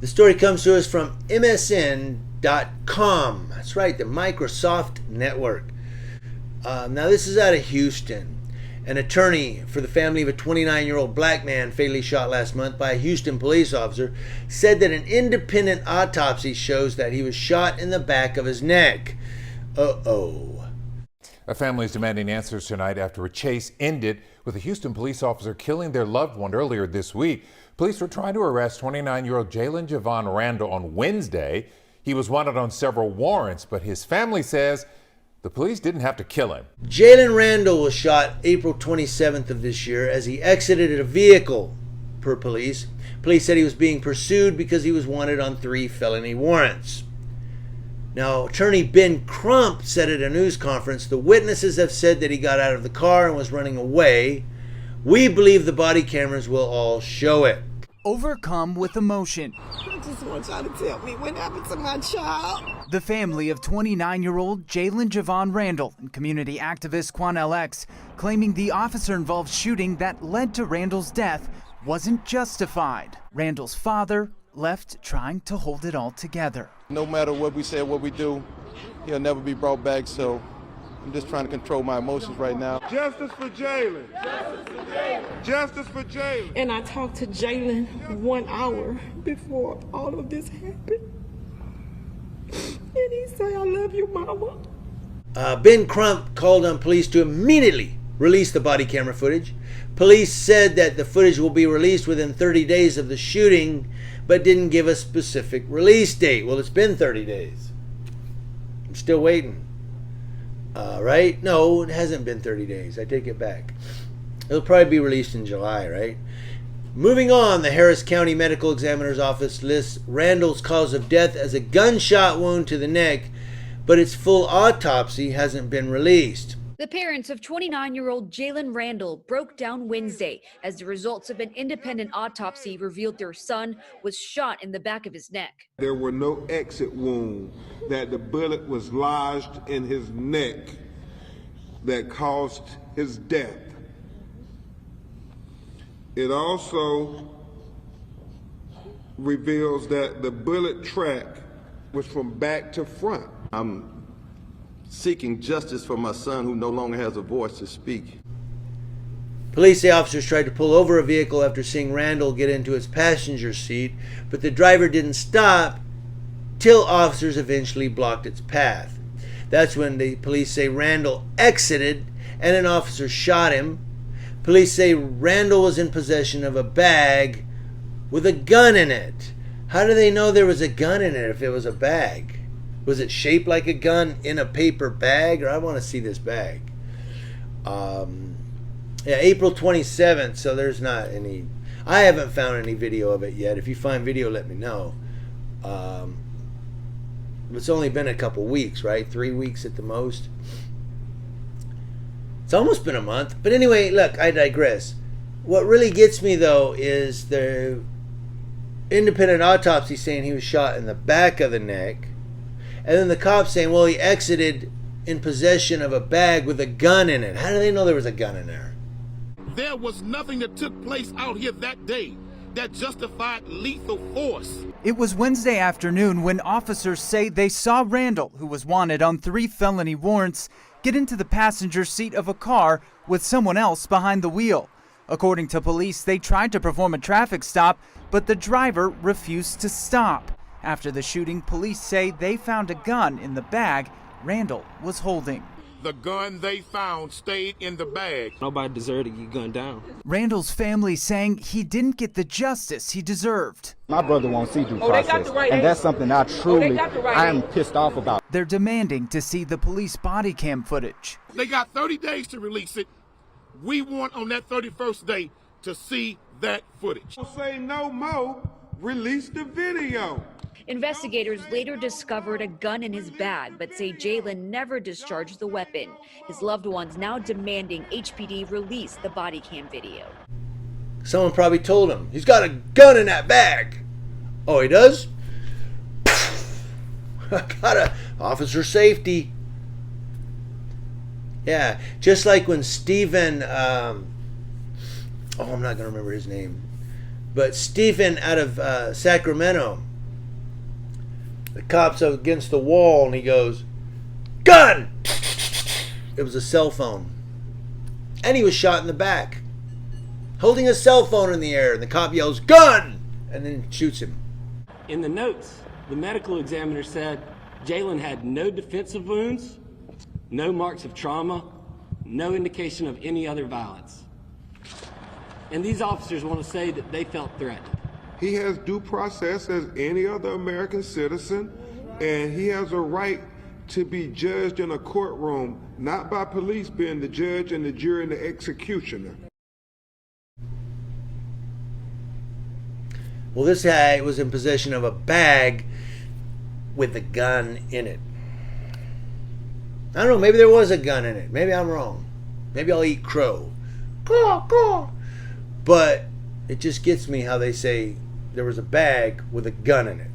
The story comes to us from MSN.com. That's right, the Microsoft Network. Now, this is out of Houston. An attorney for the family of a 29-year-old black man fatally shot last month by a Houston police officer said that an independent autopsy shows that he was shot in the back of his neck. Uh-oh. A family is demanding answers tonight after a chase ended with a Houston police officer killing their loved one earlier this week. Police were trying to arrest 29-year-old Jalen Randle on Wednesday. He was wanted on several warrants, but his family says the police didn't have to kill him. Jalen Randle was shot April 27th of this year as he exited a vehicle, per police. Police said he was being pursued because he was wanted on 3 felony warrants. Now, attorney Ben Crump said at a news conference, the witnesses have said that he got out of the car and was running away. We believe the body cameras will all show it. Overcome with emotion, I just want y'all to tell me what happened to my child. the family of 29-year-old Jalen Randle and community activist Quanell X claiming the officer-involved shooting that led to Randle's death wasn't justified. Randle's father left trying to hold it all together. No matter what we say or what we do, he'll never be brought back, so I'm just trying to control my emotions right now. Justice for Jalen. Justice for Jalen. Justice for Jalen. And I talked to Jalen 1 hour before all of this happened. And he said, I love you, Mama. Ben Crump called on police to immediately release the body camera footage. Police said that the footage will be released within 30 days of the shooting, but didn't give a specific release date. Well, it's been 30 days. I'm still waiting. Right? No, it hasn't been 30 days. I take it back. It'll probably be released in July, right? Moving on, the Harris County Medical Examiner's Office lists Randle's cause of death as a gunshot wound to the neck, but its full autopsy hasn't been released. The parents of 29-year-old Jalen Randle broke down Wednesday as the results of an independent autopsy revealed their son was shot in the back of his neck. There were no exit wounds, that the bullet was lodged in his neck that caused his death. It also reveals that the bullet track was from back to front. I'm seeking justice for my son who no longer has a voice to speak. Police say officers tried to pull over a vehicle after seeing Randle get into its passenger seat, but the driver didn't stop till officers eventually blocked its path. That's when the police say Randle exited and an officer shot him. Police say Randle was in possession of a bag with a gun in it. How do they know there was a gun in it if it was a bag? Was it shaped like a gun in a paper bag? Or I want to see this bag. April 27th, so there's not any. I haven't found any video of it yet. If you find video, let me know. It's only been a couple weeks, right? 3 weeks at the most. It's almost been a month. But anyway, look, I digress. What really gets me, though, is the independent autopsy saying he was shot in the back of the neck. And then the cops saying, well, he exited in possession of a bag with a gun in it. How do they know there was a gun in there? There was nothing that took place out here that day that justified lethal force. It was Wednesday afternoon when officers say they saw Randle, who was wanted on 3 felony warrants, get into the passenger seat of a car with someone else behind the wheel. According to police, they tried to perform a traffic stop, but the driver refused to stop. After the shooting, police say they found a gun in the bag Randle was holding. The gun they found stayed in the bag. Nobody deserved to get gunned down. Randle's family saying he didn't get the justice he deserved. My brother won't see due process, and that's something I am pissed off about. They're demanding to see the police body cam footage. They got 30 days to release it. We want on that 31st day to see that footage. Say no more, release the video. Investigators later discovered a gun in his bag, but say Jalen never discharged the weapon. His loved ones now demanding HPD release the body cam video. Someone probably told him, he's got a gun in that bag. Oh, he does? Got officer safety. Yeah, just like when Stephen, I'm not going to remember his name, but Stephen out of Sacramento, The cop's against the wall and he goes, "Gun!" It was a cell phone. And he was shot in the back, holding a cell phone in the air. And the cop yells, "Gun!" and then shoots him. In the notes, the medical examiner said Jalen had no defensive wounds, no marks of trauma, no indication of any other violence. And these officers want to say that they felt threatened. He has due process as any other American citizen, and he has a right to be judged in a courtroom, not by police being the judge and the jury and the executioner. Well, this guy was in possession of a bag with a gun in it. I don't know, maybe there was a gun in it. Maybe I'm wrong. Maybe I'll eat crow. Caw, caw. But it just gets me how they say there was a bag with a gun in it.